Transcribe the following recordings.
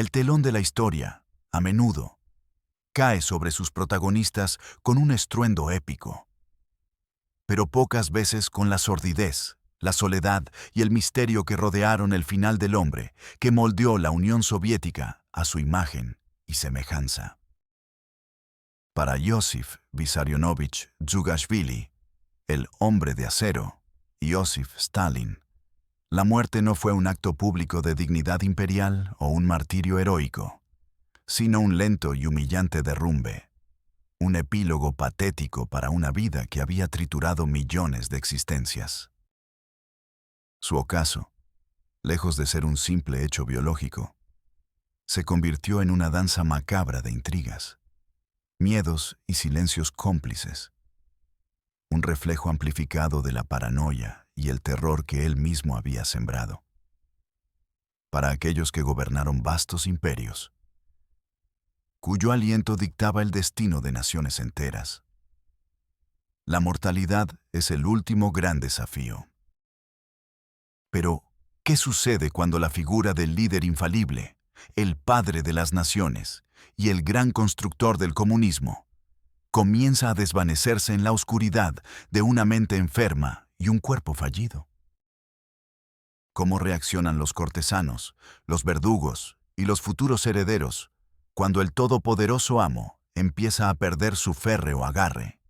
El telón de la historia, a menudo, cae sobre sus protagonistas con un estruendo épico, pero pocas veces con la sordidez, la soledad y el misterio que rodearon el final del hombre que moldeó la Unión Soviética a su imagen y semejanza. Para Iosif Vissarionovich Djugashvili, el hombre de acero, Iosif Stalin, la muerte no fue un acto público de dignidad imperial o un martirio heroico, sino un lento y humillante derrumbe, un epílogo patético para una vida que había triturado millones de existencias. Su ocaso, lejos de ser un simple hecho biológico, se convirtió en una danza macabra de intrigas, miedos y silencios cómplices, un reflejo amplificado de la paranoia y el terror que él mismo había sembrado. Para aquellos que gobernaron vastos imperios, cuyo aliento dictaba el destino de naciones enteras, la mortalidad es el último gran desafío. Pero, ¿qué sucede cuando la figura del líder infalible, el padre de las naciones y el gran constructor del comunismo, comienza a desvanecerse en la oscuridad de una mente enferma y un cuerpo fallido? ¿Cómo reaccionan los cortesanos, los verdugos y los futuros herederos cuando el todopoderoso amo empieza a perder su férreo agarre?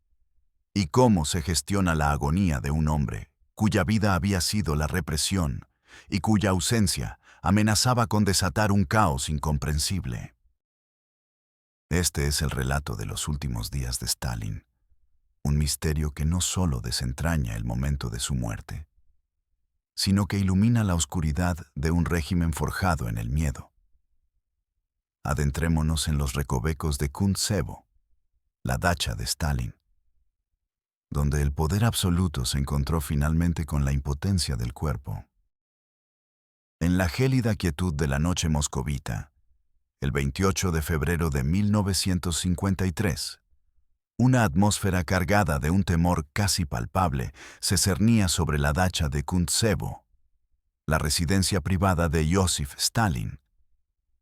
¿Y cómo se gestiona la agonía de un hombre cuya vida había sido la represión y cuya ausencia amenazaba con desatar un caos incomprensible? Este es el relato de los últimos días de Stalin, un misterio que no solo desentraña el momento de su muerte, sino que ilumina la oscuridad de un régimen forjado en el miedo. Adentrémonos en los recovecos de Kuntsevo, la dacha de Stalin, donde el poder absoluto se encontró finalmente con la impotencia del cuerpo. En la gélida quietud de la noche moscovita, el 28 de febrero de 1953, una atmósfera cargada de un temor casi palpable se cernía sobre la dacha de Kuntsevo, la residencia privada de Iosif Stalin,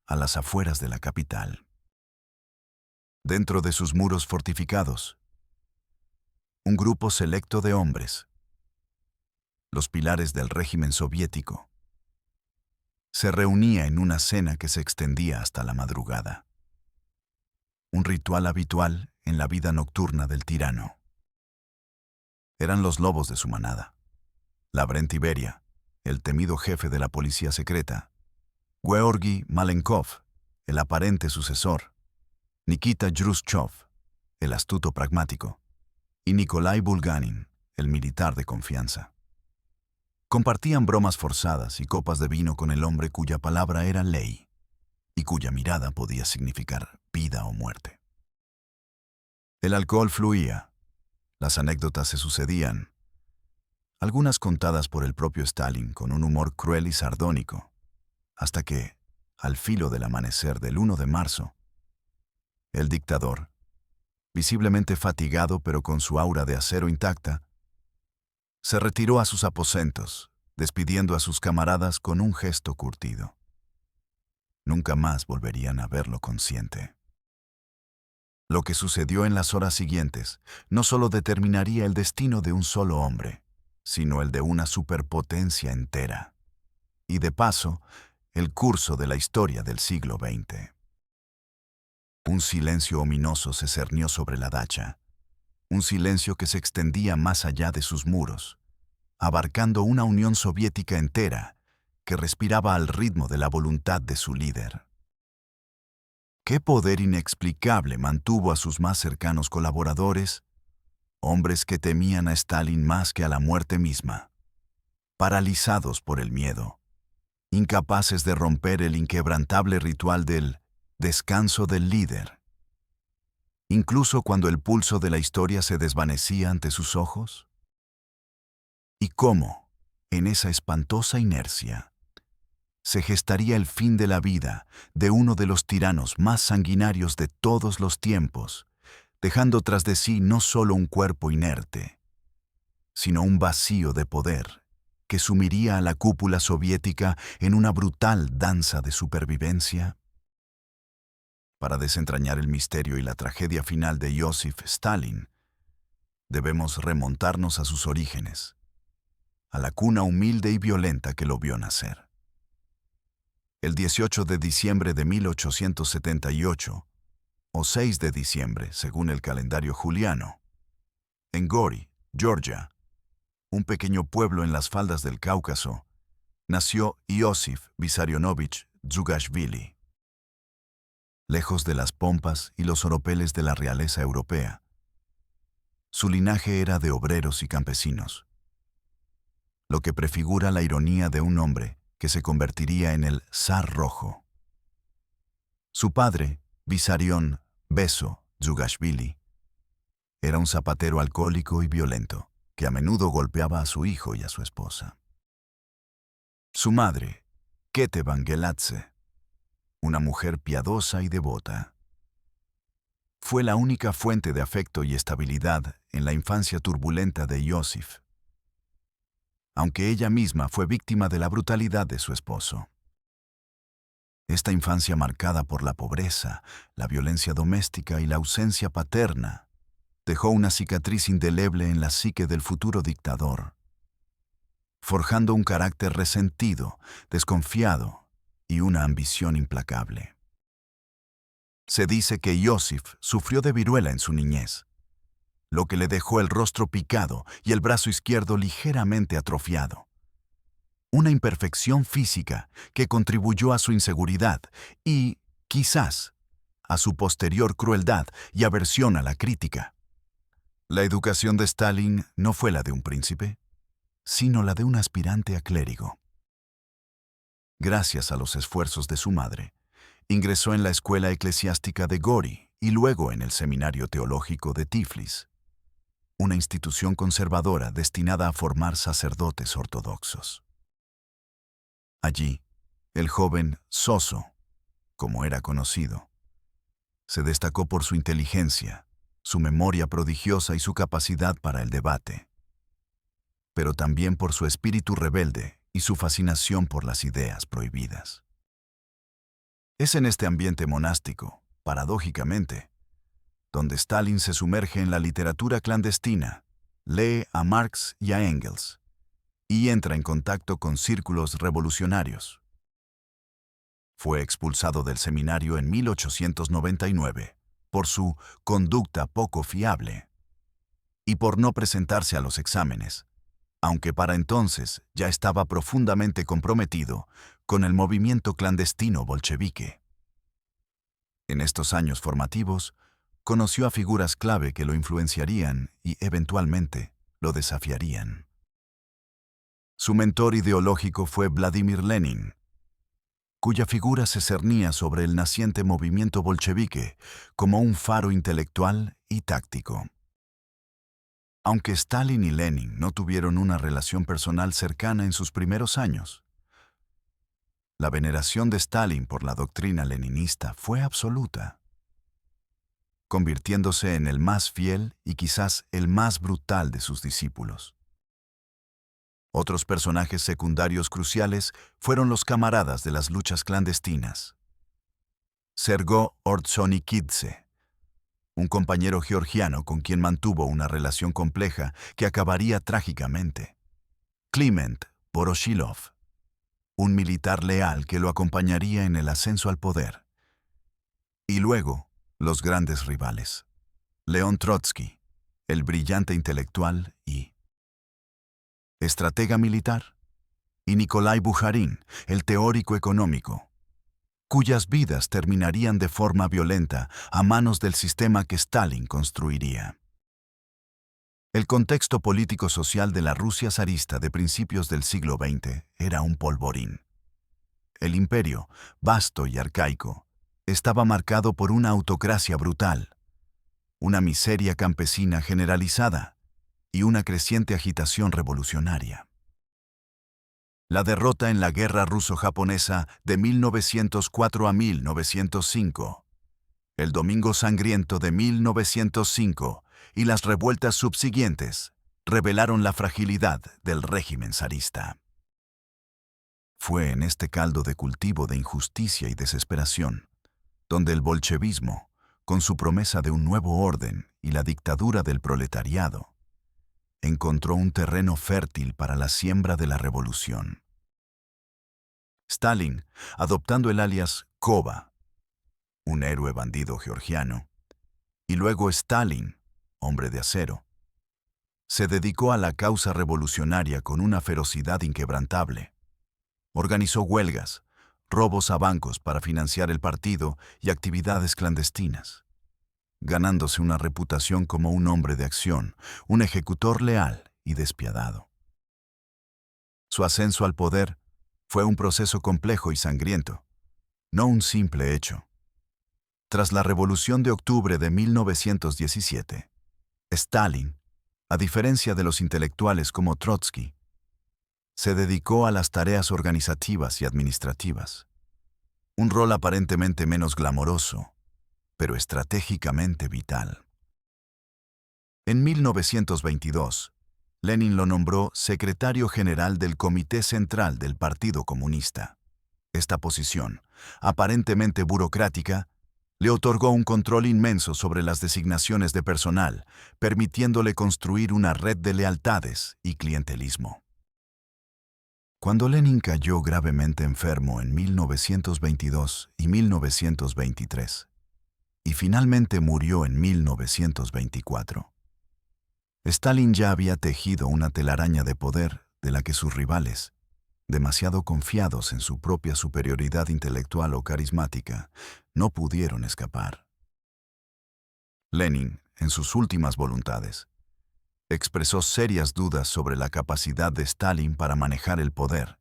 a las afueras de la capital. Dentro de sus muros fortificados, un grupo selecto de hombres, los pilares del régimen soviético, se reunía en una cena que se extendía hasta la madrugada. Un ritual habitual en la vida nocturna del tirano. Eran los lobos de su manada: Lavrenti Beria, el temido jefe de la policía secreta; Georgi Malenkov, el aparente sucesor; Nikita Khrushchev, el astuto pragmático; y Nikolai Bulganin, el militar de confianza. Compartían bromas forzadas y copas de vino con el hombre cuya palabra era ley y cuya mirada podía significar vida o muerte. El alcohol fluía, las anécdotas se sucedían, algunas contadas por el propio Stalin con un humor cruel y sardónico, hasta que, al filo del amanecer del 1 de marzo, el dictador, visiblemente fatigado pero con su aura de acero intacta, se retiró a sus aposentos, despidiendo a sus camaradas con un gesto curtido. Nunca más volverían a verlo consciente. Lo que sucedió en las horas siguientes no solo determinaría el destino de un solo hombre, sino el de una superpotencia entera, y de paso, el curso de la historia del siglo XX. Un silencio ominoso se cernió sobre la dacha, un silencio que se extendía más allá de sus muros, abarcando una Unión Soviética entera que respiraba al ritmo de la voluntad de su líder. ¿Qué poder inexplicable mantuvo a sus más cercanos colaboradores, hombres que temían a Stalin más que a la muerte misma, paralizados por el miedo, incapaces de romper el inquebrantable ritual del descanso del líder, incluso cuando el pulso de la historia se desvanecía ante sus ojos? ¿Y cómo, en esa espantosa inercia, se gestaría el fin de la vida de uno de los tiranos más sanguinarios de todos los tiempos, dejando tras de sí no solo un cuerpo inerte, sino un vacío de poder que sumiría a la cúpula soviética en una brutal danza de supervivencia? Para desentrañar el misterio y la tragedia final de Joseph Stalin, debemos remontarnos a sus orígenes, a la cuna humilde y violenta que lo vio nacer. El 18 de diciembre de 1878, o 6 de diciembre, según el calendario juliano, en Gori, Georgia, un pequeño pueblo en las faldas del Cáucaso, nació Iosif Vissarionovich Djugashvili. Lejos de las pompas y los oropeles de la realeza europea, su linaje era de obreros y campesinos, lo que prefigura la ironía de un hombre que se convertiría en el zar rojo. Su padre, Vissarion Beso Djugashvili, era un zapatero alcohólico y violento que a menudo golpeaba a su hijo y a su esposa. Su madre, Kete Bangeladze, una mujer piadosa y devota, fue la única fuente de afecto y estabilidad en la infancia turbulenta de Iosif, aunque ella misma fue víctima de la brutalidad de su esposo. Esta infancia marcada por la pobreza, la violencia doméstica y la ausencia paterna dejó una cicatriz indeleble en la psique del futuro dictador, forjando un carácter resentido, desconfiado y una ambición implacable. Se dice que Iosif sufrió de viruela en su niñez, lo que le dejó el rostro picado y el brazo izquierdo ligeramente atrofiado. Una imperfección física que contribuyó a su inseguridad y, quizás, a su posterior crueldad y aversión a la crítica. La educación de Stalin no fue la de un príncipe, sino la de un aspirante a clérigo. Gracias a los esfuerzos de su madre, ingresó en la escuela eclesiástica de Gori y luego en el seminario teológico de Tiflis, una institución conservadora destinada a formar sacerdotes ortodoxos. Allí, el joven Soso, como era conocido, se destacó por su inteligencia, su memoria prodigiosa y su capacidad para el debate, pero también por su espíritu rebelde y su fascinación por las ideas prohibidas. Es en este ambiente monástico, paradójicamente, donde Stalin se sumerge en la literatura clandestina, lee a Marx y a Engels, y entra en contacto con círculos revolucionarios. Fue expulsado del seminario en 1899 por su conducta poco fiable y por no presentarse a los exámenes, aunque para entonces ya estaba profundamente comprometido con el movimiento clandestino bolchevique. En estos años formativos, conoció a figuras clave que lo influenciarían y, eventualmente, lo desafiarían. Su mentor ideológico fue Vladimir Lenin, cuya figura se cernía sobre el naciente movimiento bolchevique como un faro intelectual y táctico. Aunque Stalin y Lenin no tuvieron una relación personal cercana en sus primeros años, la veneración de Stalin por la doctrina leninista fue absoluta, convirtiéndose en el más fiel y quizás el más brutal de sus discípulos. Otros personajes secundarios cruciales fueron los camaradas de las luchas clandestinas. Sergo Ordzhonikidze, un compañero georgiano con quien mantuvo una relación compleja que acabaría trágicamente. Kliment Voroshilov, un militar leal que lo acompañaría en el ascenso al poder. Y luego, los grandes rivales. León Trotsky, el brillante intelectual y estratega militar, y Nikolai Bukharin, el teórico económico, cuyas vidas terminarían de forma violenta a manos del sistema que Stalin construiría. El contexto político-social de la Rusia zarista de principios del siglo XX era un polvorín. El imperio, vasto y arcaico, estaba marcado por una autocracia brutal, una miseria campesina generalizada y una creciente agitación revolucionaria. La derrota en la guerra ruso-japonesa de 1904 a 1905, el Domingo Sangriento de 1905 y las revueltas subsiguientes revelaron la fragilidad del régimen zarista. Fue en este caldo de cultivo de injusticia y desesperación donde el bolchevismo, con su promesa de un nuevo orden y la dictadura del proletariado, encontró un terreno fértil para la siembra de la revolución. Stalin, adoptando el alias Kova, un héroe bandido georgiano, y luego Stalin, hombre de acero, se dedicó a la causa revolucionaria con una ferocidad inquebrantable. Organizó huelgas, robos a bancos para financiar el partido y actividades clandestinas, ganándose una reputación como un hombre de acción, un ejecutor leal y despiadado. Su ascenso al poder fue un proceso complejo y sangriento, no un simple hecho. Tras la Revolución de Octubre de 1917, Stalin, a diferencia de los intelectuales como Trotsky, se dedicó a las tareas organizativas y administrativas, un rol aparentemente menos glamoroso, pero estratégicamente vital. En 1922, Lenin lo nombró secretario general del Comité Central del Partido Comunista. Esta posición, aparentemente burocrática, le otorgó un control inmenso sobre las designaciones de personal, permitiéndole construir una red de lealtades y clientelismo. Cuando Lenin cayó gravemente enfermo en 1922 y 1923, y finalmente murió en 1924, Stalin ya había tejido una telaraña de poder de la que sus rivales, demasiado confiados en su propia superioridad intelectual o carismática, no pudieron escapar. Lenin, en sus últimas voluntades, expresó serias dudas sobre la capacidad de Stalin para manejar el poder,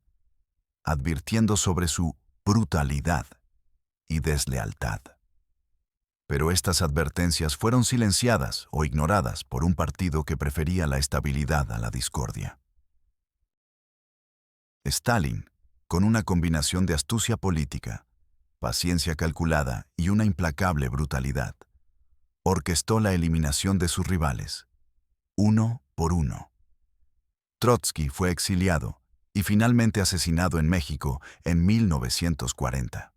advirtiendo sobre su brutalidad y deslealtad. Pero estas advertencias fueron silenciadas o ignoradas por un partido que prefería la estabilidad a la discordia. Stalin, con una combinación de astucia política, paciencia calculada y una implacable brutalidad, orquestó la eliminación de sus rivales, uno por uno. Trotsky fue exiliado y finalmente asesinado en México en 1940.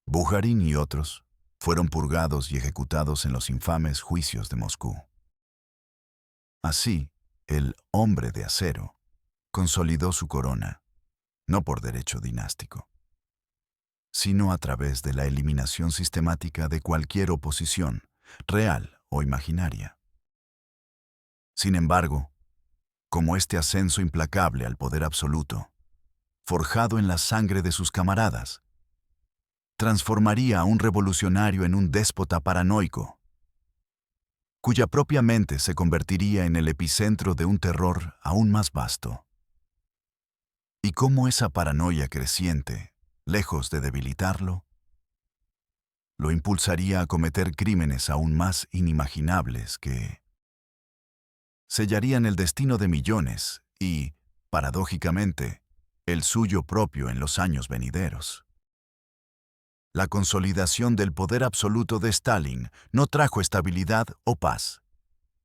Bukharin y otros fueron purgados y ejecutados en los infames juicios de Moscú. Así, el hombre de acero consolidó su corona, no por derecho dinástico, sino a través de la eliminación sistemática de cualquier oposición, real o imaginaria. Sin embargo, como este ascenso implacable al poder absoluto, forjado en la sangre de sus camaradas, transformaría a un revolucionario en un déspota paranoico, cuya propia mente se convertiría en el epicentro de un terror aún más vasto. Y cómo esa paranoia creciente, lejos de debilitarlo, lo impulsaría a cometer crímenes aún más inimaginables que sellarían el destino de millones y, paradójicamente, el suyo propio en los años venideros. La consolidación del poder absoluto de Stalin no trajo estabilidad o paz,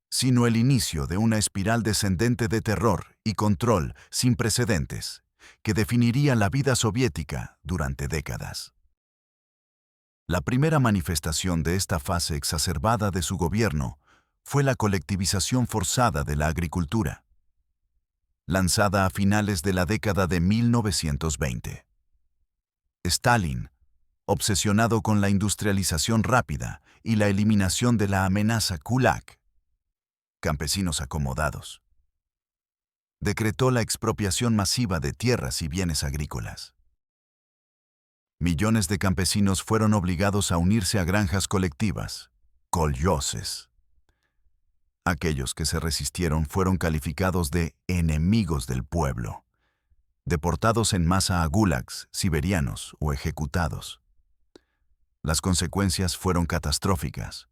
sino el inicio de una espiral descendente de terror y control sin precedentes, que definiría la vida soviética durante décadas. La primera manifestación de esta fase exacerbada de su gobierno fue la colectivización forzada de la agricultura, lanzada a finales de la década de 1920. Stalin, obsesionado con la industrialización rápida y la eliminación de la amenaza kulak, campesinos acomodados, decretó la expropiación masiva de tierras y bienes agrícolas. Millones de campesinos fueron obligados a unirse a granjas colectivas, koljoses. Aquellos que se resistieron fueron calificados de enemigos del pueblo, deportados en masa a gulags siberianos o ejecutados. Las consecuencias fueron catastróficas.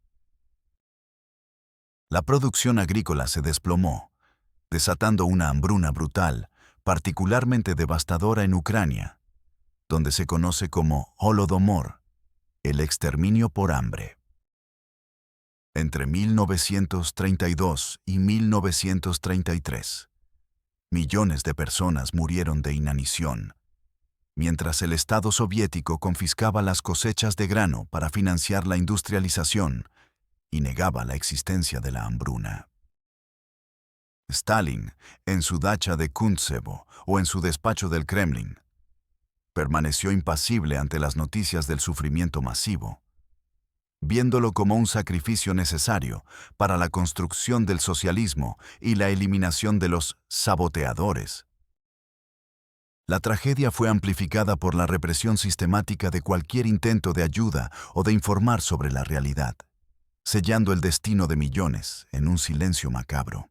La producción agrícola se desplomó, desatando una hambruna brutal, particularmente devastadora en Ucrania, donde se conoce como Holodomor, el exterminio por hambre. Entre 1932 y 1933, millones de personas murieron de inanición, mientras el Estado soviético confiscaba las cosechas de grano para financiar la industrialización y negaba la existencia de la hambruna. Stalin, en su dacha de Kuntsevo o en su despacho del Kremlin, permaneció impasible ante las noticias del sufrimiento masivo, viéndolo como un sacrificio necesario para la construcción del socialismo y la eliminación de los saboteadores. La tragedia fue amplificada por la represión sistemática de cualquier intento de ayuda o de informar sobre la realidad, sellando el destino de millones en un silencio macabro.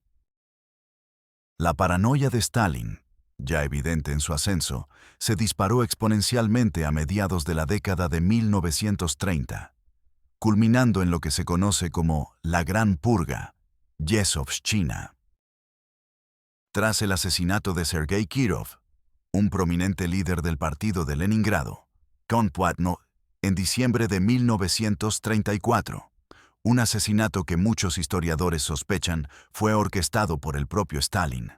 La paranoia de Stalin, ya evidente en su ascenso, se disparó exponencialmente a mediados de la década de 1930, culminando en lo que se conoce como la Gran Purga, Yezhovshchina. Tras el asesinato de Sergei Kirov, un prominente líder del partido de Leningrado, Kompotno, en diciembre de 1934, un asesinato que muchos historiadores sospechan fue orquestado por el propio Stalin.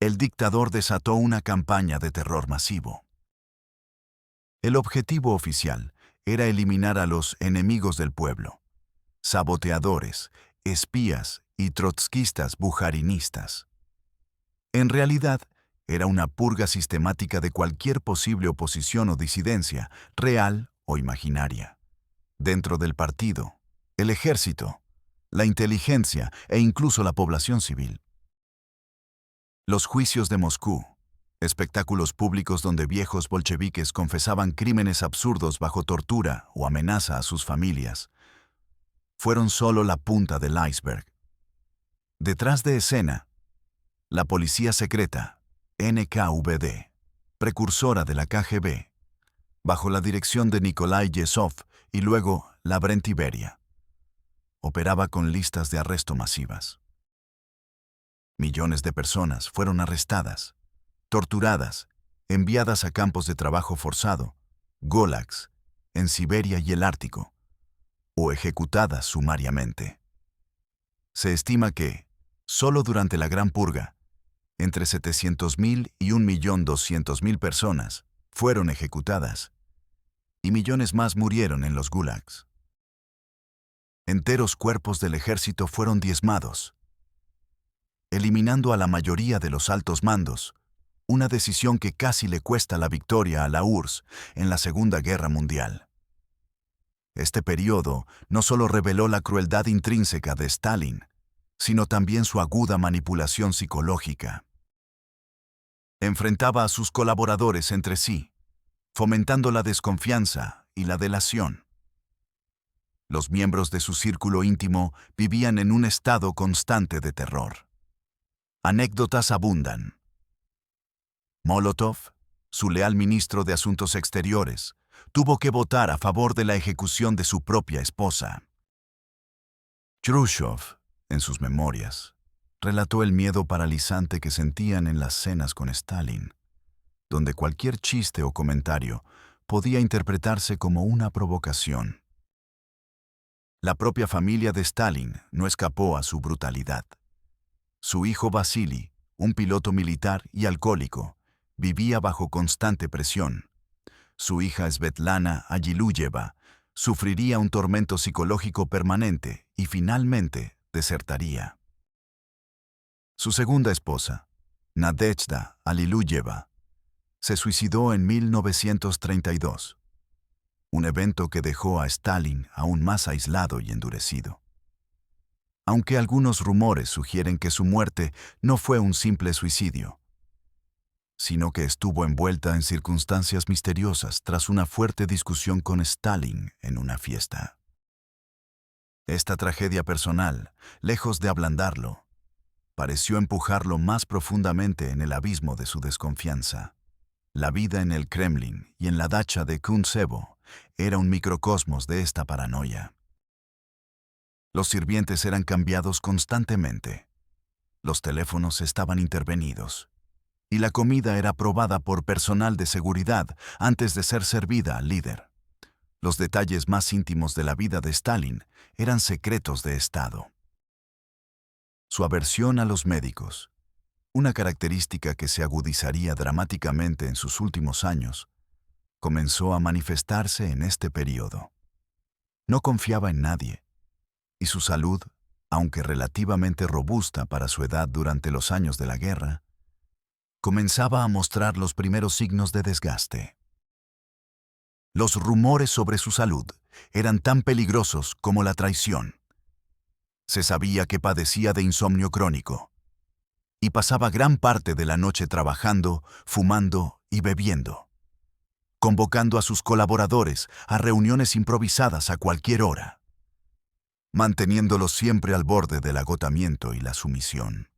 El dictador desató una campaña de terror masivo. El objetivo oficial era eliminar a los enemigos del pueblo, saboteadores, espías y trotskistas bujarinistas. En realidad, era una purga sistemática de cualquier posible oposición o disidencia, real o imaginaria, dentro del partido, el ejército, la inteligencia e incluso la población civil. Los juicios de Moscú, espectáculos públicos donde viejos bolcheviques confesaban crímenes absurdos bajo tortura o amenaza a sus familias, fueron solo la punta del iceberg. Detrás de escena, la policía secreta, NKVD, precursora de la KGB, bajo la dirección de Nikolai Yezhov y luego la Brentiberia, operaba con listas de arresto masivas. Millones de personas fueron arrestadas, torturadas, enviadas a campos de trabajo forzado, gulags, en Siberia y el Ártico, o ejecutadas sumariamente. Se estima que, solo durante la Gran Purga, entre 700.000 y 1.200.000 personas fueron ejecutadas, y millones más murieron en los gulags. Enteros cuerpos del ejército fueron diezmados, eliminando a la mayoría de los altos mandos, una decisión que casi le cuesta la victoria a la URSS en la Segunda Guerra Mundial. Este periodo no solo reveló la crueldad intrínseca de Stalin, sino también su aguda manipulación psicológica. Enfrentaba a sus colaboradores entre sí, fomentando la desconfianza y la delación. Los miembros de su círculo íntimo vivían en un estado constante de terror. Anécdotas abundan. Molotov, su leal ministro de Asuntos Exteriores, tuvo que votar a favor de la ejecución de su propia esposa. Khrushchev, en sus memorias, relató el miedo paralizante que sentían en las cenas con Stalin, donde cualquier chiste o comentario podía interpretarse como una provocación. La propia familia de Stalin no escapó a su brutalidad. Su hijo Vasily, un piloto militar y alcohólico, vivía bajo constante presión. Su hija Svetlana Agiluyeva sufriría un tormento psicológico permanente y finalmente desertaría. Su segunda esposa, Nadezhda Aliluyeva, se suicidó en 1932, un evento que dejó a Stalin aún más aislado y endurecido. Aunque algunos rumores sugieren que su muerte no fue un simple suicidio, sino que estuvo envuelta en circunstancias misteriosas tras una fuerte discusión con Stalin en una fiesta. Esta tragedia personal, lejos de ablandarlo, pareció empujarlo más profundamente en el abismo de su desconfianza. La vida en el Kremlin y en la dacha de Kuntsevo era un microcosmos de esta paranoia. Los sirvientes eran cambiados constantemente, los teléfonos estaban intervenidos, y la comida era probada por personal de seguridad antes de ser servida al líder. Los detalles más íntimos de la vida de Stalin eran secretos de Estado. Su aversión a los médicos, Una característica que se agudizaría dramáticamente en sus últimos años comenzó a manifestarse en este periodo. No confiaba en nadie, y su salud, aunque relativamente robusta para su edad durante los años de la guerra, comenzaba a mostrar los primeros signos de desgaste. Los rumores sobre su salud eran tan peligrosos como la traición. Se sabía que padecía de insomnio crónico y pasaba gran parte de la noche trabajando, fumando y bebiendo, convocando a sus colaboradores a reuniones improvisadas a cualquier hora, manteniéndolos siempre al borde del agotamiento y la sumisión.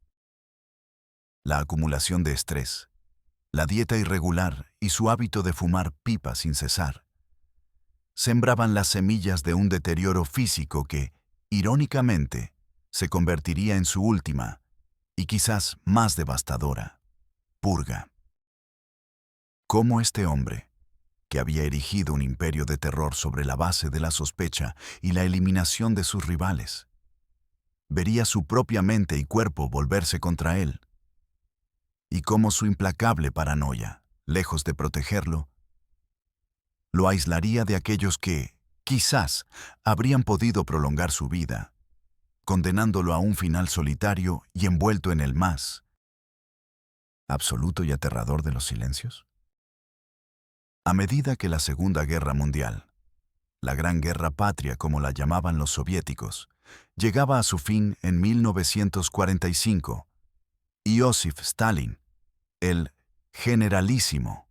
La acumulación de estrés, la dieta irregular y su hábito de fumar pipa sin cesar sembraban las semillas de un deterioro físico que, irónicamente, se convertiría en su última, y quizás más devastadora, purga. Cómo este hombre, que había erigido un imperio de terror sobre la base de la sospecha y la eliminación de sus rivales, vería su propia mente y cuerpo volverse contra él, y cómo su implacable paranoia, lejos de protegerlo, lo aislaría de aquellos que, quizás, habrían podido prolongar su vida, condenándolo a un final solitario y envuelto en el más absoluto y aterrador de los silencios. A medida que la Segunda Guerra Mundial, la Gran Guerra Patria como la llamaban los soviéticos, llegaba a su fin en 1945, Iósif Stalin, el generalísimo,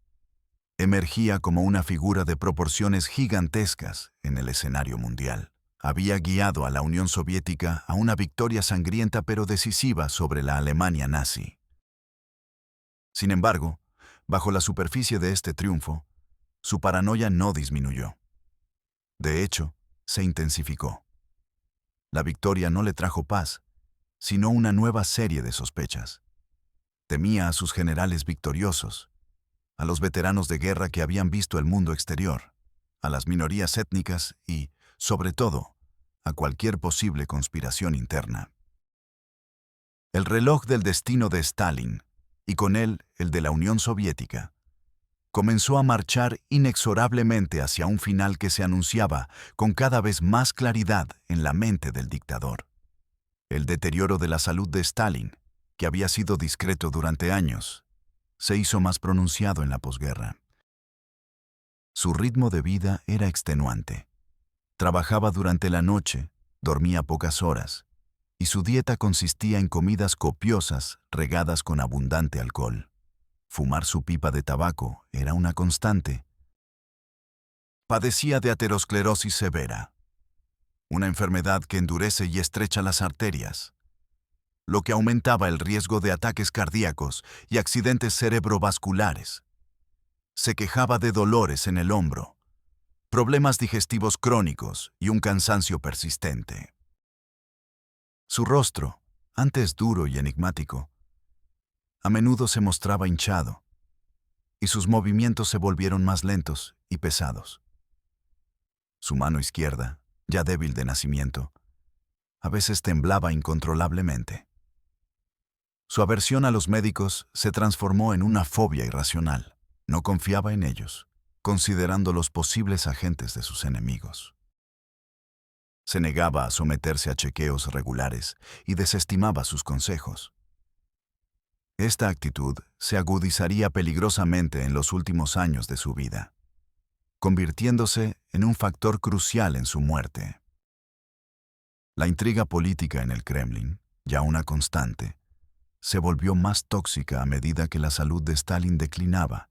emergía como una figura de proporciones gigantescas en el escenario mundial. Había guiado a la Unión Soviética a una victoria sangrienta pero decisiva sobre la Alemania nazi. Sin embargo, bajo la superficie de este triunfo, su paranoia no disminuyó. De hecho, se intensificó. La victoria no le trajo paz, sino una nueva serie de sospechas. Temía a sus generales victoriosos, a los veteranos de guerra que habían visto el mundo exterior, a las minorías étnicas y, sobre todo, a cualquier posible conspiración interna. El reloj del destino de Stalin, y con él el de la Unión Soviética, comenzó a marchar inexorablemente hacia un final que se anunciaba con cada vez más claridad en la mente del dictador. El deterioro de la salud de Stalin, que había sido discreto durante años, se hizo más pronunciado en la posguerra. Su ritmo de vida era extenuante. Trabajaba durante la noche, dormía pocas horas, y su dieta consistía en comidas copiosas regadas con abundante alcohol. Fumar su pipa de tabaco era una constante. Padecía de aterosclerosis severa, una enfermedad que endurece y estrecha las arterias, lo que aumentaba el riesgo de ataques cardíacos y accidentes cerebrovasculares. Se quejaba de dolores en el hombro, problemas digestivos crónicos y un cansancio persistente. Su rostro, antes duro y enigmático, a menudo se mostraba hinchado, y sus movimientos se volvieron más lentos y pesados. Su mano izquierda, ya débil de nacimiento, a veces temblaba incontrolablemente. Su aversión a los médicos se transformó en una fobia irracional. No confiaba en ellos, considerándolos posibles agentes de sus enemigos. Se negaba a someterse a chequeos regulares y desestimaba sus consejos. Esta actitud se agudizaría peligrosamente en los últimos años de su vida, convirtiéndose en un factor crucial en su muerte. La intriga política en el Kremlin, ya una constante, se volvió más tóxica a medida que la salud de Stalin declinaba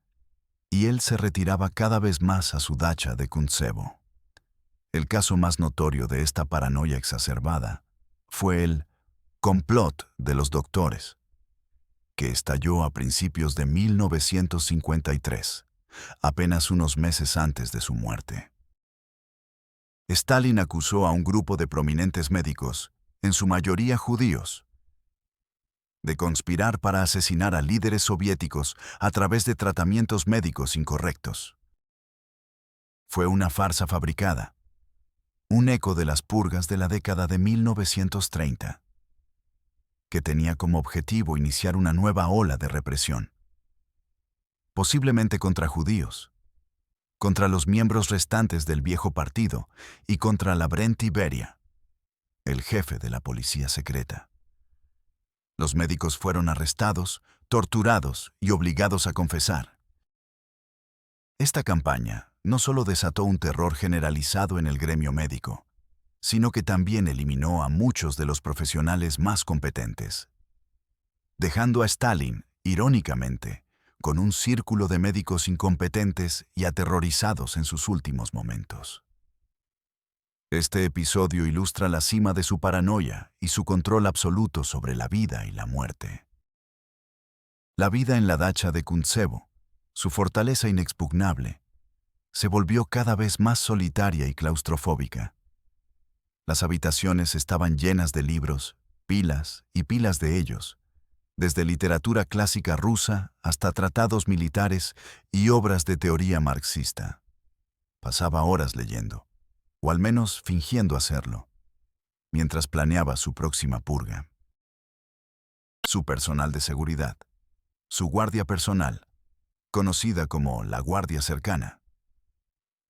y él se retiraba cada vez más a su dacha de Kuntsevo. El caso más notorio de esta paranoia exacerbada fue el complot de los doctores, que estalló a principios de 1953, apenas unos meses antes de su muerte. Stalin acusó a un grupo de prominentes médicos, en su mayoría judíos, de conspirar para asesinar a líderes soviéticos a través de tratamientos médicos incorrectos. Fue una farsa fabricada, un eco de las purgas de la década de 1930. que tenía como objetivo iniciar una nueva ola de represión, posiblemente contra judíos, contra los miembros restantes del viejo partido y contra Lavrenti Beria, el jefe de la policía secreta. Los médicos fueron arrestados, torturados y obligados a confesar. Esta campaña no solo desató un terror generalizado en el gremio médico, sino que también eliminó a muchos de los profesionales más competentes, dejando a Stalin, irónicamente, con un círculo de médicos incompetentes y aterrorizados en sus últimos momentos. Este episodio ilustra la cima de su paranoia y su control absoluto sobre la vida y la muerte. La vida en la dacha de Kuntsevo, su fortaleza inexpugnable, se volvió cada vez más solitaria y claustrofóbica. Las habitaciones estaban llenas de libros, pilas y pilas de ellos, desde literatura clásica rusa hasta tratados militares y obras de teoría marxista. Pasaba horas leyendo, o al menos fingiendo hacerlo, mientras planeaba su próxima purga. Su personal de seguridad, su guardia personal, conocida como la Guardia Cercana,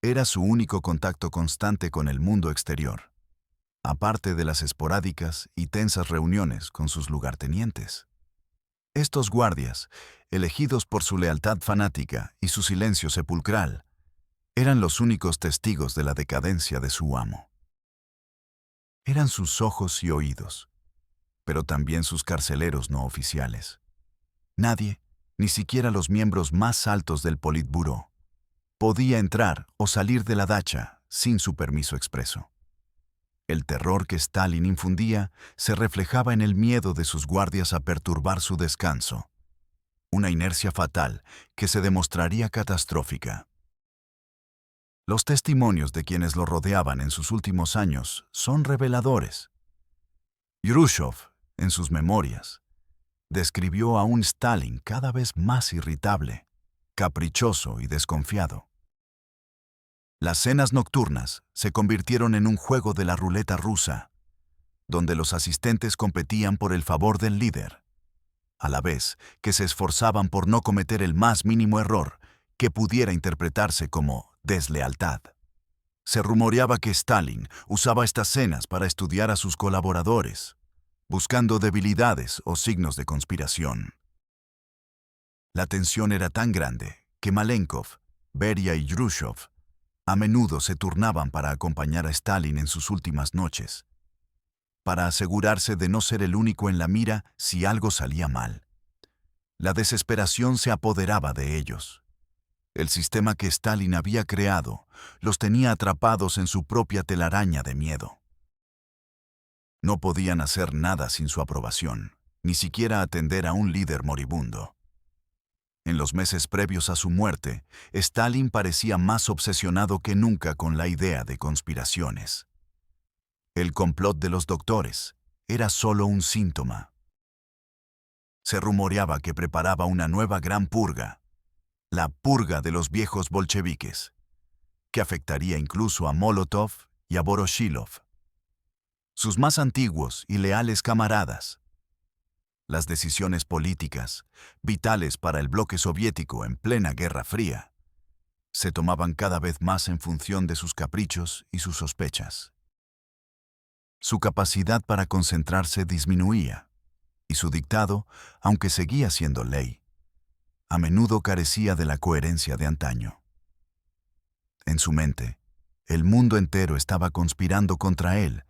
era su único contacto constante con el mundo exterior, aparte de las esporádicas y tensas reuniones con sus lugartenientes. Estos guardias, elegidos por su lealtad fanática y su silencio sepulcral, eran los únicos testigos de la decadencia de su amo. Eran sus ojos y oídos, pero también sus carceleros no oficiales. Nadie, ni siquiera los miembros más altos del Politburó, podía entrar o salir de la dacha sin su permiso expreso. El terror que Stalin infundía se reflejaba en el miedo de sus guardias a perturbar su descanso, una inercia fatal que se demostraría catastrófica. Los testimonios de quienes lo rodeaban en sus últimos años son reveladores. Yrushov, en sus memorias, describió a un Stalin cada vez más irritable, caprichoso y desconfiado. Las cenas nocturnas se convirtieron en un juego de la ruleta rusa, donde los asistentes competían por el favor del líder, a la vez que se esforzaban por no cometer el más mínimo error que pudiera interpretarse como deslealtad. Se rumoreaba que Stalin usaba estas cenas para estudiar a sus colaboradores, buscando debilidades o signos de conspiración. La tensión era tan grande que Malenkov, Beria y Yrushov a menudo se turnaban para acompañar a Stalin en sus últimas noches, para asegurarse de no ser el único en la mira si algo salía mal. La desesperación se apoderaba de ellos. El sistema que Stalin había creado los tenía atrapados en su propia telaraña de miedo. No podían hacer nada sin su aprobación, ni siquiera atender a un líder moribundo. En los meses previos a su muerte, Stalin parecía más obsesionado que nunca con la idea de conspiraciones. El complot de los doctores era solo un síntoma. Se rumoreaba que preparaba una nueva gran purga, la purga de los viejos bolcheviques, que afectaría incluso a Molotov y a Voroshilov, sus más antiguos y leales camaradas. Las decisiones políticas, vitales para el bloque soviético en plena Guerra Fría, se tomaban cada vez más en función de sus caprichos y sus sospechas. Su capacidad para concentrarse disminuía, y su dictado, aunque seguía siendo ley, a menudo carecía de la coherencia de antaño. En su mente, el mundo entero estaba conspirando contra él,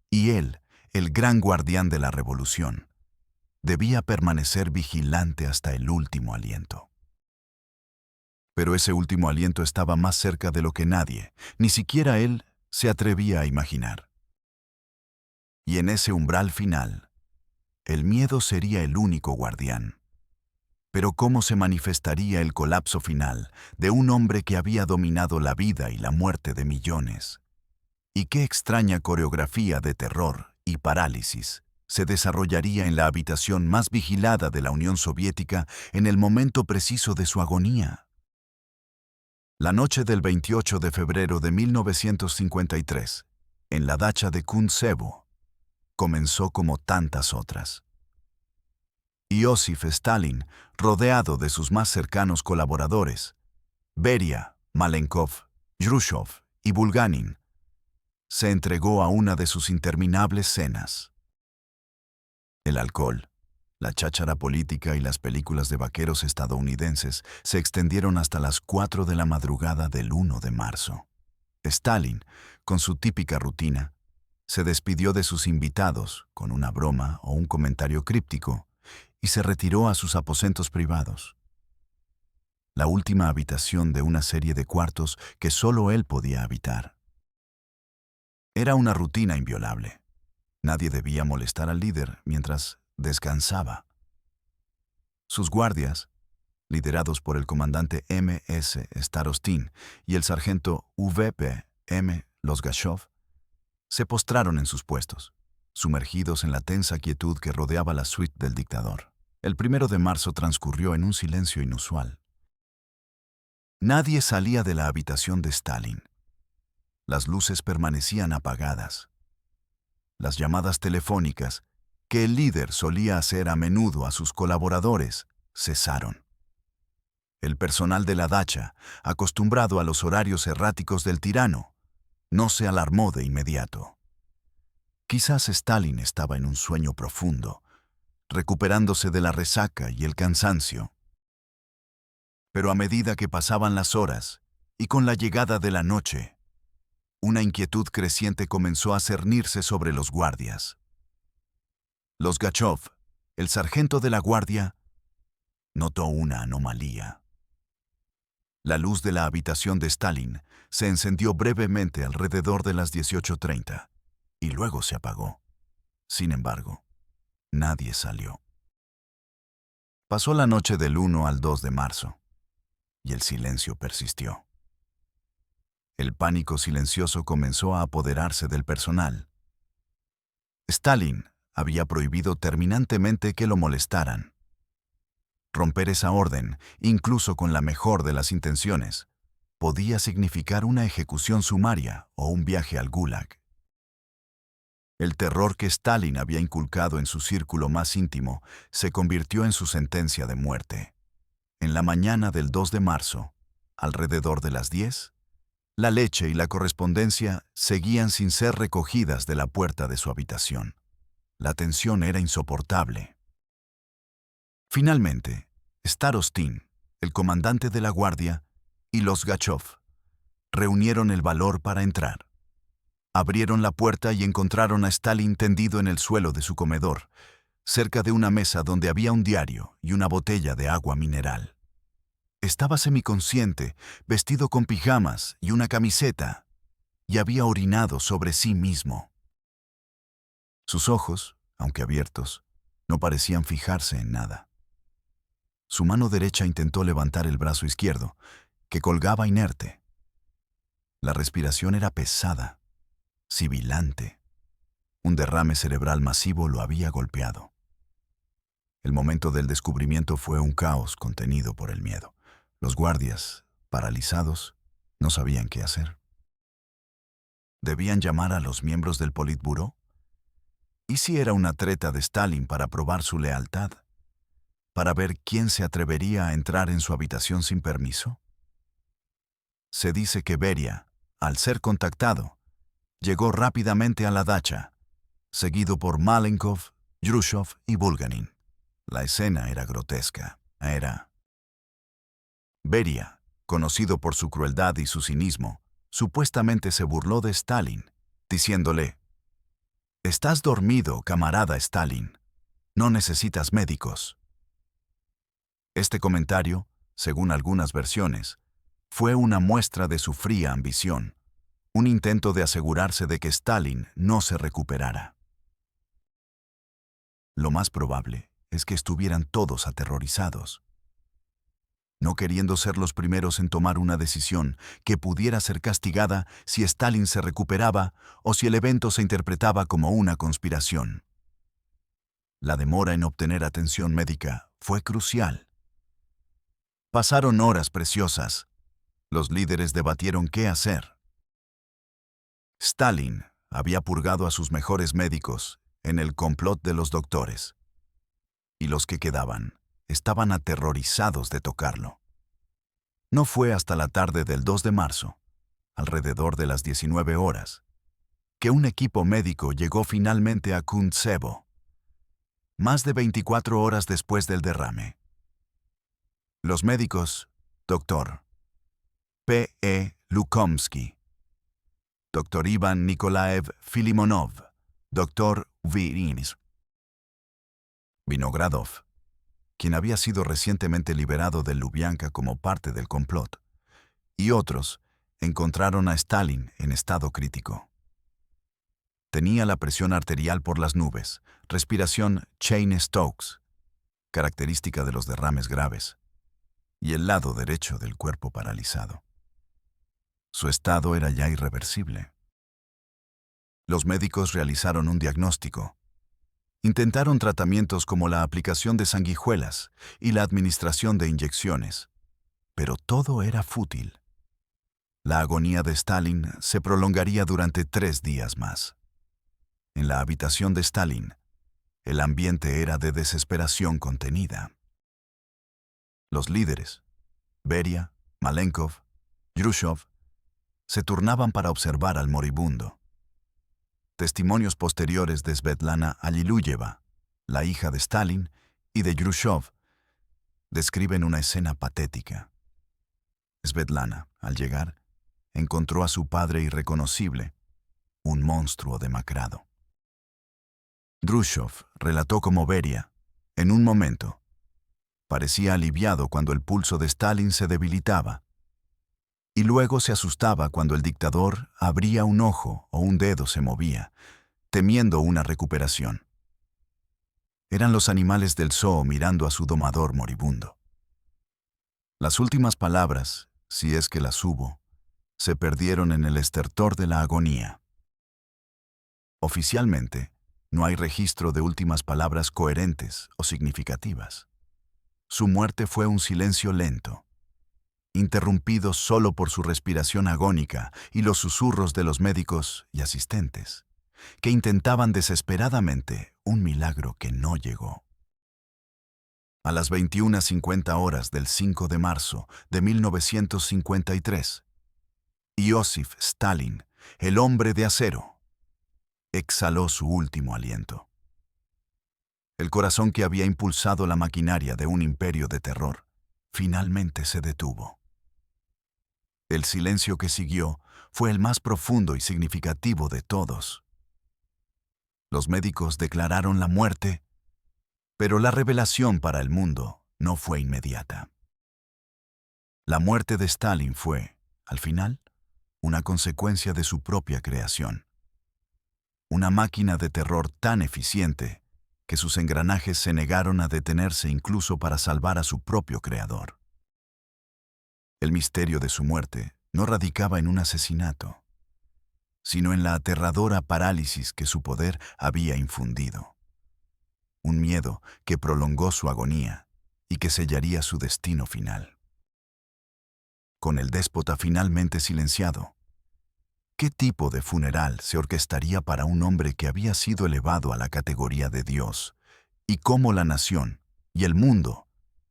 y él, el gran guardián de la revolución, debía permanecer vigilante hasta el último aliento. Pero ese último aliento estaba más cerca de lo que nadie, ni siquiera él, se atrevía a imaginar. Y en ese umbral final, el miedo sería el único guardián. Pero ¿cómo se manifestaría el colapso final de un hombre que había dominado la vida y la muerte de millones? ¿Y qué extraña coreografía de terror y parálisis se desarrollaría en la habitación más vigilada de la Unión Soviética en el momento preciso de su agonía? La noche del 28 de febrero de 1953, en la dacha de Kuntsevo, comenzó como tantas otras. Iosif Stalin, rodeado de sus más cercanos colaboradores, Beria, Malenkov, Khrushchev y Bulganin, se entregó a una de sus interminables cenas. El alcohol, la cháchara política y las películas de vaqueros estadounidenses se extendieron hasta las 4 de la madrugada del 1 de marzo. Stalin, con su típica rutina, se despidió de sus invitados con una broma o un comentario críptico y se retiró a sus aposentos privados. La última habitación de una serie de cuartos que solo él podía habitar. Era una rutina inviolable. Nadie debía molestar al líder mientras descansaba. Sus guardias, liderados por el comandante M.S. Starostin y el sargento V.P. M. Losgashov, se postraron en sus puestos, sumergidos en la tensa quietud que rodeaba la suite del dictador. El 1 de marzo transcurrió en un silencio inusual. Nadie salía de la habitación de Stalin. Las luces permanecían apagadas. Las llamadas telefónicas, que el líder solía hacer a menudo a sus colaboradores, cesaron. El personal de la dacha, acostumbrado a los horarios erráticos del tirano, no se alarmó de inmediato. Quizás Stalin estaba en un sueño profundo, recuperándose de la resaca y el cansancio. Pero a medida que pasaban las horas, y con la llegada de la noche, una inquietud creciente comenzó a cernirse sobre los guardias. Losgashov, el sargento de la guardia, notó una anomalía. La luz de la habitación de Stalin se encendió brevemente alrededor de las 18:30 y luego se apagó. Sin embargo, nadie salió. Pasó la noche del 1 al 2 de marzo y el silencio persistió. El pánico silencioso comenzó a apoderarse del personal. Stalin había prohibido terminantemente que lo molestaran. Romper esa orden, incluso con la mejor de las intenciones, podía significar una ejecución sumaria o un viaje al Gulag. El terror que Stalin había inculcado en su círculo más íntimo se convirtió en su sentencia de muerte. En la mañana del 2 de marzo, alrededor de las 10, la leche y la correspondencia seguían sin ser recogidas de la puerta de su habitación. La tensión era insoportable. Finalmente, Starostin, el comandante de la guardia, y Losgashov reunieron el valor para entrar. Abrieron la puerta y encontraron a Stalin tendido en el suelo de su comedor, cerca de una mesa donde había un diario y una botella de agua mineral. Estaba semiconsciente, vestido con pijamas y una camiseta, y había orinado sobre sí mismo. Sus ojos, aunque abiertos, no parecían fijarse en nada. Su mano derecha intentó levantar el brazo izquierdo, que colgaba inerte. La respiración era pesada, sibilante. Un derrame cerebral masivo lo había golpeado. El momento del descubrimiento fue un caos contenido por el miedo. Los guardias, paralizados, no sabían qué hacer. ¿Debían llamar a los miembros del Politburó? ¿Y si era una treta de Stalin para probar su lealtad? ¿Para ver quién se atrevería a entrar en su habitación sin permiso? Se dice que Beria, al ser contactado, llegó rápidamente a la dacha, seguido por Malenkov, Khrushchev y Bulganin. La escena era grotesca. Beria, conocido por su crueldad y su cinismo, supuestamente se burló de Stalin, diciéndole: «Estás dormido, camarada Stalin. No necesitas médicos». Este comentario, según algunas versiones, fue una muestra de su fría ambición, un intento de asegurarse de que Stalin no se recuperara. Lo más probable es que estuvieran todos aterrorizados, no queriendo ser los primeros en tomar una decisión que pudiera ser castigada si Stalin se recuperaba o si el evento se interpretaba como una conspiración. La demora en obtener atención médica fue crucial. Pasaron horas preciosas. Los líderes debatieron qué hacer. Stalin había purgado a sus mejores médicos en el complot de los doctores. y los que quedaban estaban aterrorizados de tocarlo. No fue hasta la tarde del 2 de marzo, alrededor de las 19 horas, que un equipo médico llegó finalmente a Kuntsevo, más de 24 horas después del derrame. Los médicos, Dr. P. E. Lukomsky, Dr. Ivan Nikolaev Filimonov, Dr. Vinogradov, quien había sido recientemente liberado de Lubyanka como parte del complot, y otros, encontraron a Stalin en estado crítico. Tenía la presión arterial por las nubes, respiración Cheyne-Stokes, característica de los derrames graves, y el lado derecho del cuerpo paralizado. Su estado era ya irreversible. Los médicos realizaron un diagnóstico. Intentaron tratamientos como la aplicación de sanguijuelas y la administración de inyecciones, pero todo era fútil. La agonía de Stalin se prolongaría durante 3 días más. En la habitación de Stalin, el ambiente era de desesperación contenida. Los líderes, Beria, Malenkov, Khrushchev, se turnaban para observar al moribundo. Testimonios posteriores de Svetlana Alliluyeva, la hija de Stalin, y de Khrushchev, describen una escena patética. Svetlana, al llegar, encontró a su padre irreconocible, un monstruo demacrado. Khrushchev relató como Beria, en un momento, parecía aliviado cuando el pulso de Stalin se debilitaba, y luego se asustaba cuando el dictador abría un ojo o un dedo se movía, temiendo una recuperación. Eran los animales del zoo mirando a su domador moribundo. Las últimas palabras, si es que las hubo, se perdieron en el estertor de la agonía. Oficialmente, no hay registro de últimas palabras coherentes o significativas. Su muerte fue un silencio lento, interrumpido solo por su respiración agónica y los susurros de los médicos y asistentes, que intentaban desesperadamente un milagro que no llegó. A las 21:50 horas del 5 de marzo de 1953, Iosif Stalin, el hombre de acero, exhaló su último aliento. El corazón que había impulsado la maquinaria de un imperio de terror finalmente se detuvo. El silencio que siguió fue el más profundo y significativo de todos. Los médicos declararon la muerte, pero la revelación para el mundo no fue inmediata. La muerte de Stalin fue, al final, una consecuencia de su propia creación. Una máquina de terror tan eficiente que sus engranajes se negaron a detenerse incluso para salvar a su propio creador. El misterio de su muerte no radicaba en un asesinato, sino en la aterradora parálisis que su poder había infundido. Un miedo que prolongó su agonía y que sellaría su destino final. Con el déspota finalmente silenciado, ¿qué tipo de funeral se orquestaría para un hombre que había sido elevado a la categoría de Dios? ¿Y cómo la nación y el mundo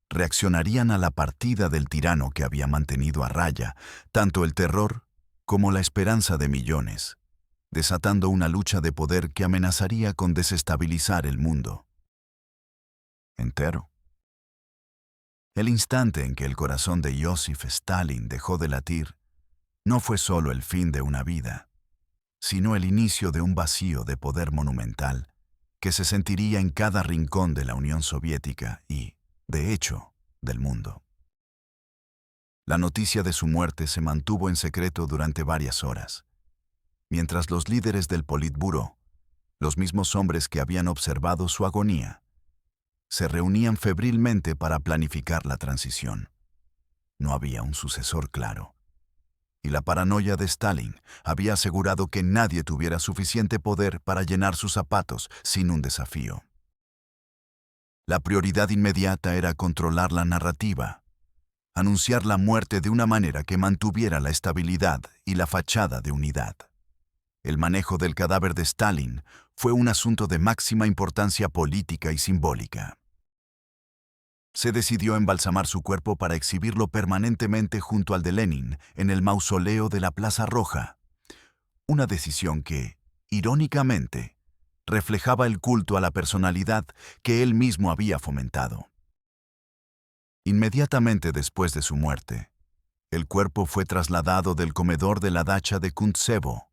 reaccionarían a la partida del tirano que había mantenido a raya tanto el terror como la esperanza de millones, desatando una lucha de poder que amenazaría con desestabilizar el mundo entero? El instante en que el corazón de Iosif Stalin dejó de latir no fue solo el fin de una vida, sino el inicio de un vacío de poder monumental que se sentiría en cada rincón de la Unión Soviética y, de hecho, del mundo. La noticia de su muerte se mantuvo en secreto durante varias horas, mientras los líderes del Politburó, los mismos hombres que habían observado su agonía, se reunían febrilmente para planificar la transición. No había un sucesor claro, y la paranoia de Stalin había asegurado que nadie tuviera suficiente poder para llenar sus zapatos sin un desafío. La prioridad inmediata era controlar la narrativa, anunciar la muerte de una manera que mantuviera la estabilidad y la fachada de unidad. El manejo del cadáver de Stalin fue un asunto de máxima importancia política y simbólica. Se decidió embalsamar su cuerpo para exhibirlo permanentemente junto al de Lenin en el mausoleo de la Plaza Roja, una decisión que, irónicamente, reflejaba el culto a la personalidad que él mismo había fomentado. Inmediatamente después de su muerte, el cuerpo fue trasladado del comedor de la dacha de Kuntsevo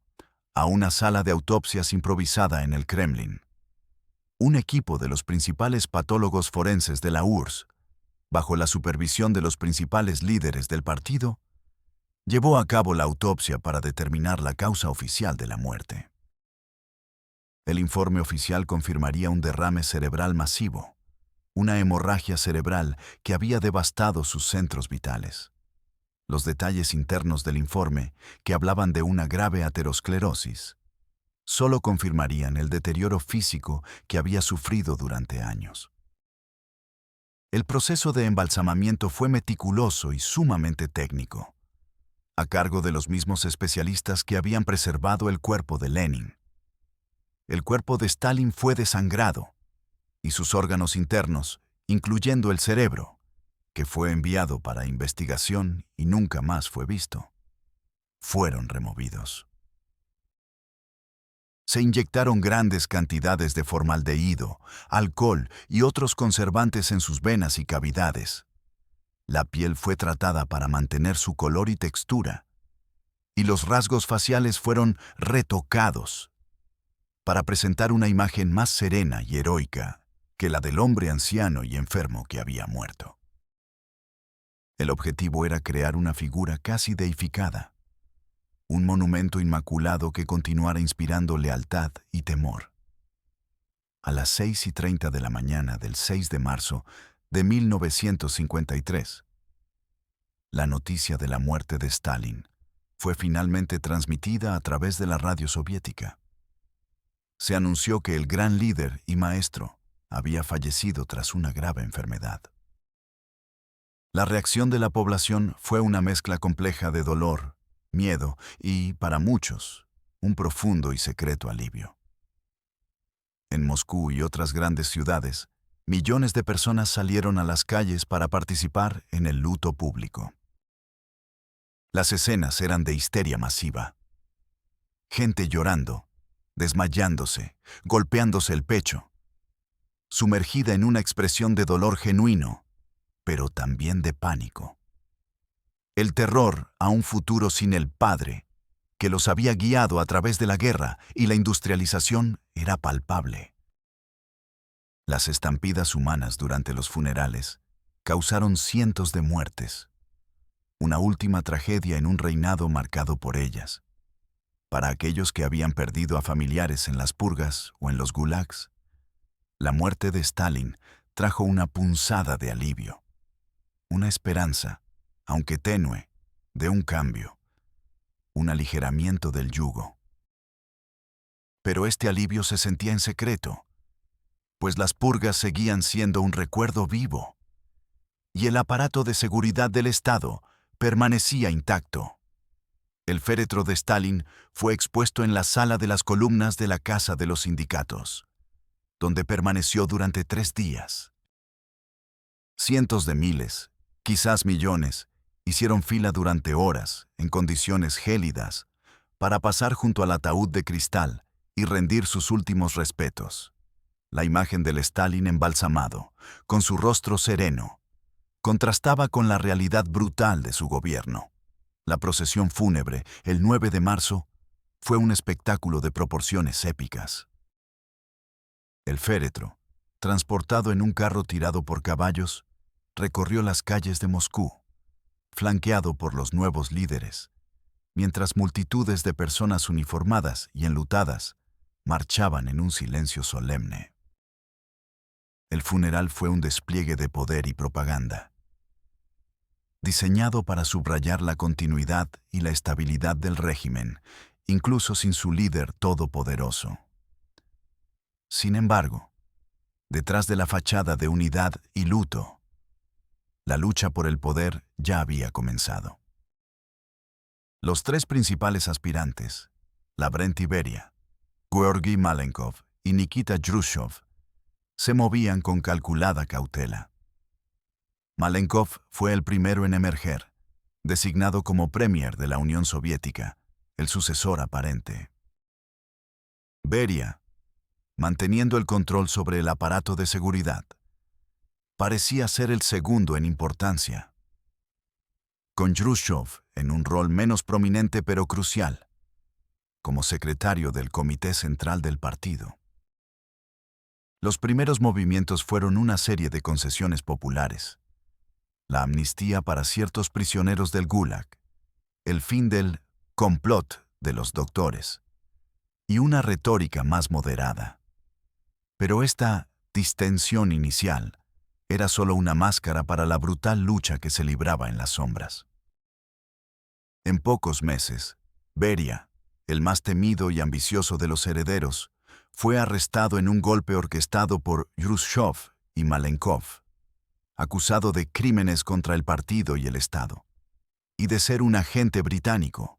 a una sala de autopsias improvisada en el Kremlin. Un equipo de los principales patólogos forenses de la URSS, bajo la supervisión de los principales líderes del partido, llevó a cabo la autopsia para determinar la causa oficial de la muerte. El informe oficial confirmaría un derrame cerebral masivo, una hemorragia cerebral que había devastado sus centros vitales. Los detalles internos del informe, que hablaban de una grave aterosclerosis, solo confirmarían el deterioro físico que había sufrido durante años. El proceso de embalsamamiento fue meticuloso y sumamente técnico, a cargo de los mismos especialistas que habían preservado el cuerpo de Lenin. El cuerpo de Stalin fue desangrado, y sus órganos internos, incluyendo el cerebro, que fue enviado para investigación y nunca más fue visto, fueron removidos. Se inyectaron grandes cantidades de formaldehído, alcohol y otros conservantes en sus venas y cavidades. La piel fue tratada para mantener su color y textura, y los rasgos faciales fueron retocados para presentar una imagen más serena y heroica que la del hombre anciano y enfermo que había muerto. El objetivo era crear una figura casi deificada, un monumento inmaculado que continuara inspirando lealtad y temor. A las 6:30 de la mañana del 6 de marzo de 1953, la noticia de la muerte de Stalin fue finalmente transmitida a través de la radio soviética. Se anunció que el gran líder y maestro había fallecido tras una grave enfermedad. La reacción de la población fue una mezcla compleja de dolor, miedo y, para muchos, un profundo y secreto alivio. En Moscú y otras grandes ciudades, millones de personas salieron a las calles para participar en el luto público. Las escenas eran de histeria masiva. Gente llorando, desmayándose, golpeándose el pecho, sumergida en una expresión de dolor genuino, pero también de pánico. El terror a un futuro sin el padre, que los había guiado a través de la guerra y la industrialización, era palpable. Las estampidas humanas durante los funerales causaron cientos de muertes, una última tragedia en un reinado marcado por ellas. Para aquellos que habían perdido a familiares en las purgas o en los gulags, la muerte de Stalin trajo una punzada de alivio, una esperanza, aunque tenue, de un cambio, un aligeramiento del yugo. Pero este alivio se sentía en secreto, pues las purgas seguían siendo un recuerdo vivo, y el aparato de seguridad del Estado permanecía intacto. El féretro de Stalin fue expuesto en la sala de las columnas de la Casa de los Sindicatos, donde permaneció durante 3 días. Cientos de miles, quizás millones, hicieron fila durante horas, en condiciones gélidas, para pasar junto al ataúd de cristal y rendir sus últimos respetos. La imagen del Stalin embalsamado, con su rostro sereno, contrastaba con la realidad brutal de su gobierno. La procesión fúnebre, el 9 de marzo, fue un espectáculo de proporciones épicas. El féretro, transportado en un carro tirado por caballos, recorrió las calles de Moscú, flanqueado por los nuevos líderes, mientras multitudes de personas uniformadas y enlutadas marchaban en un silencio solemne. El funeral fue un despliegue de poder y propaganda, diseñado para subrayar la continuidad y la estabilidad del régimen, incluso sin su líder todopoderoso. Sin embargo, detrás de la fachada de unidad y luto, la lucha por el poder ya había comenzado. Los 3 principales aspirantes, Lavrenti Beria, Georgi Malenkov y Nikita Khrushchev, se movían con calculada cautela. Malenkov fue el primero en emerger, designado como Premier de la Unión Soviética, el sucesor aparente. Beria, manteniendo el control sobre el aparato de seguridad, parecía ser el segundo en importancia, con Khrushchev en un rol menos prominente pero crucial, como secretario del Comité Central del partido. Los primeros movimientos fueron una serie de concesiones populares: la amnistía para ciertos prisioneros del Gulag, el fin del complot de los doctores y una retórica más moderada. Pero esta distensión inicial era solo una máscara para la brutal lucha que se libraba en las sombras. En pocos meses, Beria, el más temido y ambicioso de los herederos, fue arrestado en un golpe orquestado por Khrushchev y Malenkov, acusado de crímenes contra el partido y el Estado, y de ser un agente británico.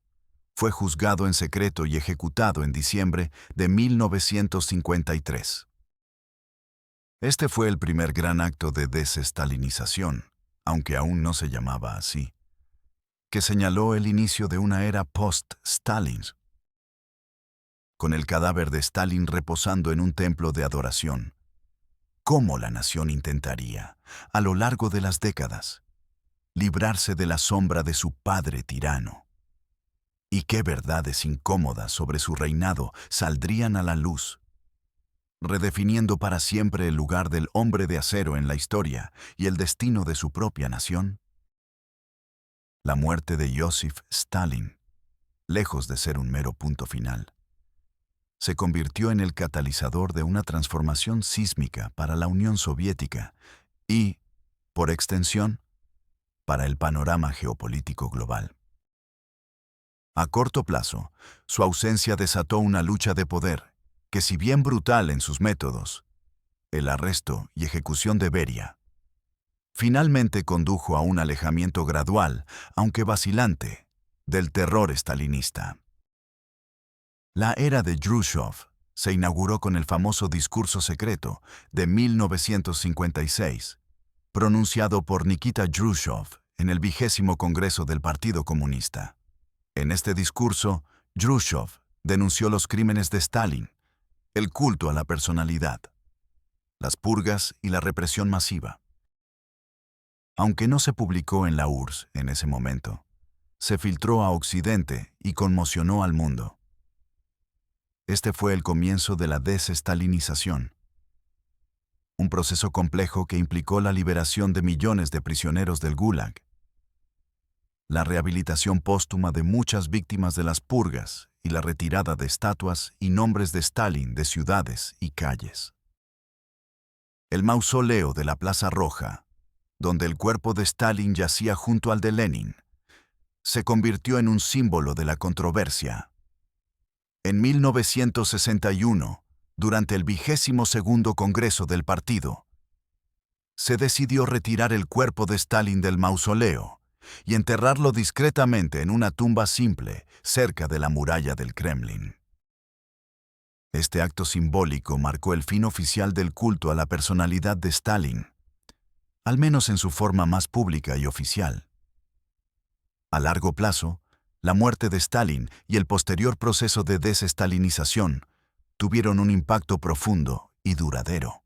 Fue juzgado en secreto y ejecutado en diciembre de 1953. Este fue el primer gran acto de desestalinización, aunque aún no se llamaba así, que señaló el inicio de una era post-Stalin. Con el cadáver de Stalin reposando en un templo de adoración, ¿cómo la nación intentaría, a lo largo de las décadas, librarse de la sombra de su padre tirano? ¿Y qué verdades incómodas sobre su reinado saldrían a la luz, redefiniendo para siempre el lugar del hombre de acero en la historia y el destino de su propia nación? La muerte de Joseph Stalin, lejos de ser un mero punto final, se convirtió en el catalizador de una transformación sísmica para la Unión Soviética y, por extensión, para el panorama geopolítico global. A corto plazo, su ausencia desató una lucha de poder que, si bien brutal en sus métodos, el arresto y ejecución de Beria, finalmente condujo a un alejamiento gradual, aunque vacilante, del terror estalinista. La era de Khrushchev se inauguró con el famoso discurso secreto de 1956, pronunciado por Nikita Khrushchev en el 20º Congreso del Partido Comunista. En este discurso, Khrushchev denunció los crímenes de Stalin, el culto a la personalidad, las purgas y la represión masiva. Aunque no se publicó en la URSS en ese momento, se filtró a Occidente y conmocionó al mundo. Este fue el comienzo de la desestalinización, un proceso complejo que implicó la liberación de millones de prisioneros del Gulag, la rehabilitación póstuma de muchas víctimas de las purgas y la retirada de estatuas y nombres de Stalin de ciudades y calles. El mausoleo de la Plaza Roja, donde el cuerpo de Stalin yacía junto al de Lenin, se convirtió en un símbolo de la controversia. En 1961, durante el 22º Congreso del Partido, se decidió retirar el cuerpo de Stalin del mausoleo y enterrarlo discretamente en una tumba simple cerca de la muralla del Kremlin. Este acto simbólico marcó el fin oficial del culto a la personalidad de Stalin, al menos en su forma más pública y oficial. A largo plazo, la muerte de Stalin y el posterior proceso de desestalinización tuvieron un impacto profundo y duradero.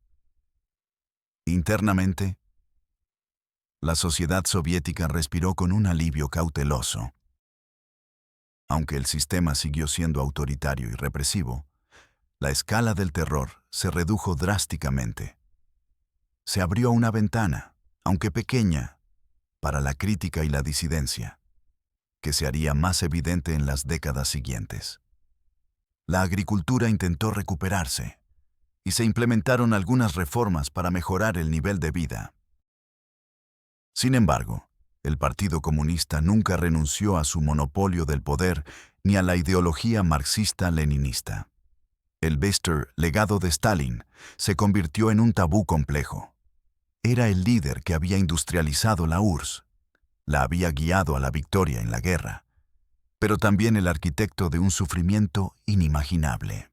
Internamente, la sociedad soviética respiró con un alivio cauteloso. Aunque el sistema siguió siendo autoritario y represivo, la escala del terror se redujo drásticamente. Se abrió una ventana, aunque pequeña, para la crítica y la disidencia, que se haría más evidente en las décadas siguientes. La agricultura intentó recuperarse, y se implementaron algunas reformas para mejorar el nivel de vida. Sin embargo, el Partido Comunista nunca renunció a su monopolio del poder ni a la ideología marxista-leninista. El Vester legado de Stalin se convirtió en un tabú complejo. Era el líder que había industrializado la URSS, la había guiado a la victoria en la guerra, pero también el arquitecto de un sufrimiento inimaginable.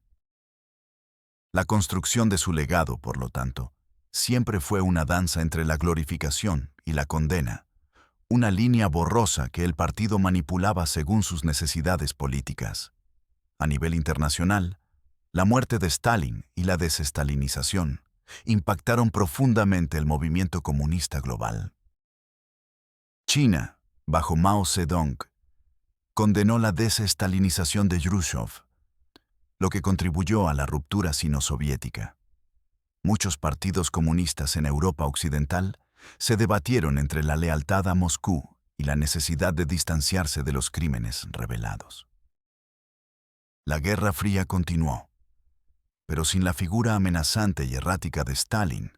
La construcción de su legado, por lo tanto, siempre fue una danza entre la glorificación y la condena, una línea borrosa que el partido manipulaba según sus necesidades políticas. A nivel internacional, la muerte de Stalin y la desestalinización impactaron profundamente el movimiento comunista global. China, bajo Mao Zedong, condenó la desestalinización de Khrushchev, lo que contribuyó a la ruptura sino-soviética. Muchos partidos comunistas en Europa Occidental se debatieron entre la lealtad a Moscú y la necesidad de distanciarse de los crímenes revelados. La Guerra Fría continuó, pero sin la figura amenazante y errática de Stalin,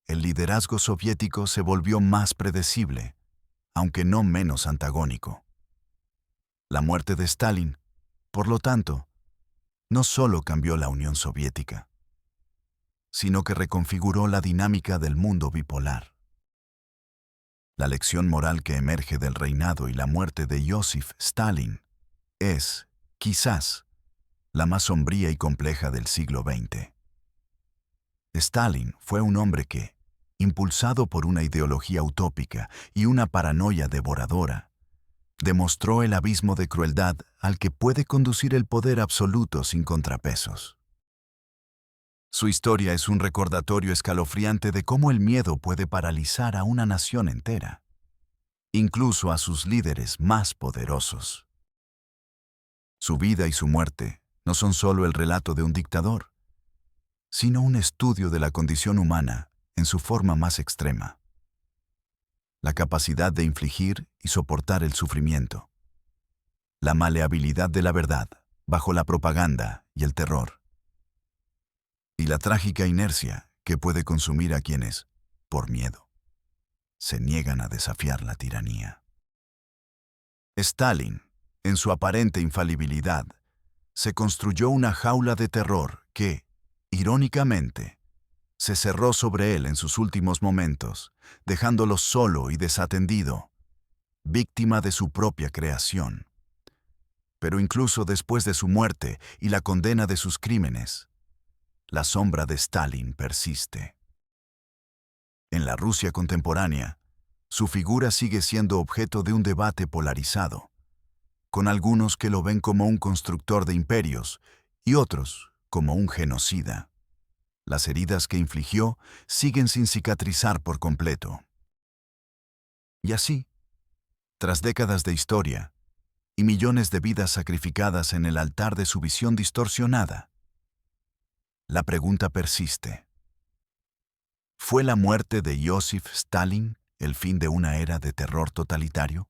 el liderazgo soviético se volvió más predecible, aunque no menos antagónico. La muerte de Stalin, por lo tanto, no solo cambió la Unión Soviética, sino que reconfiguró la dinámica del mundo bipolar. La lección moral que emerge del reinado y la muerte de Joseph Stalin es, quizás, la más sombría y compleja del siglo XX. Stalin fue un hombre que, impulsado por una ideología utópica y una paranoia devoradora, demostró el abismo de crueldad al que puede conducir el poder absoluto sin contrapesos. Su historia es un recordatorio escalofriante de cómo el miedo puede paralizar a una nación entera, incluso a sus líderes más poderosos. Su vida y su muerte no son solo el relato de un dictador, sino un estudio de la condición humana en su forma más extrema. La capacidad de infligir y soportar el sufrimiento. La maleabilidad de la verdad bajo la propaganda y el terror. Y la trágica inercia que puede consumir a quienes, por miedo, se niegan a desafiar la tiranía. Stalin, en su aparente infalibilidad, se construyó una jaula de terror que, irónicamente, se cerró sobre él en sus últimos momentos, dejándolo solo y desatendido, víctima de su propia creación. Pero incluso después de su muerte y la condena de sus crímenes, la sombra de Stalin persiste. En la Rusia contemporánea, su figura sigue siendo objeto de un debate polarizado, con algunos que lo ven como un constructor de imperios y otros como un genocida. Las heridas que infligió siguen sin cicatrizar por completo. Y así, tras décadas de historia y millones de vidas sacrificadas en el altar de su visión distorsionada, la pregunta persiste. ¿Fue la muerte de Joseph Stalin el fin de una era de terror totalitario?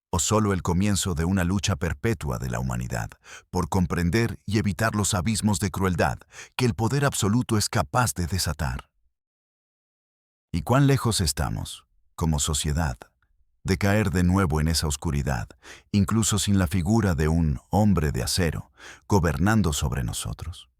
¿O solo el comienzo de una lucha perpetua de la humanidad por comprender y evitar los abismos de crueldad que el poder absoluto es capaz de desatar? ¿Y cuán lejos estamos, como sociedad, de caer de nuevo en esa oscuridad, incluso sin la figura de un hombre de acero gobernando sobre nosotros?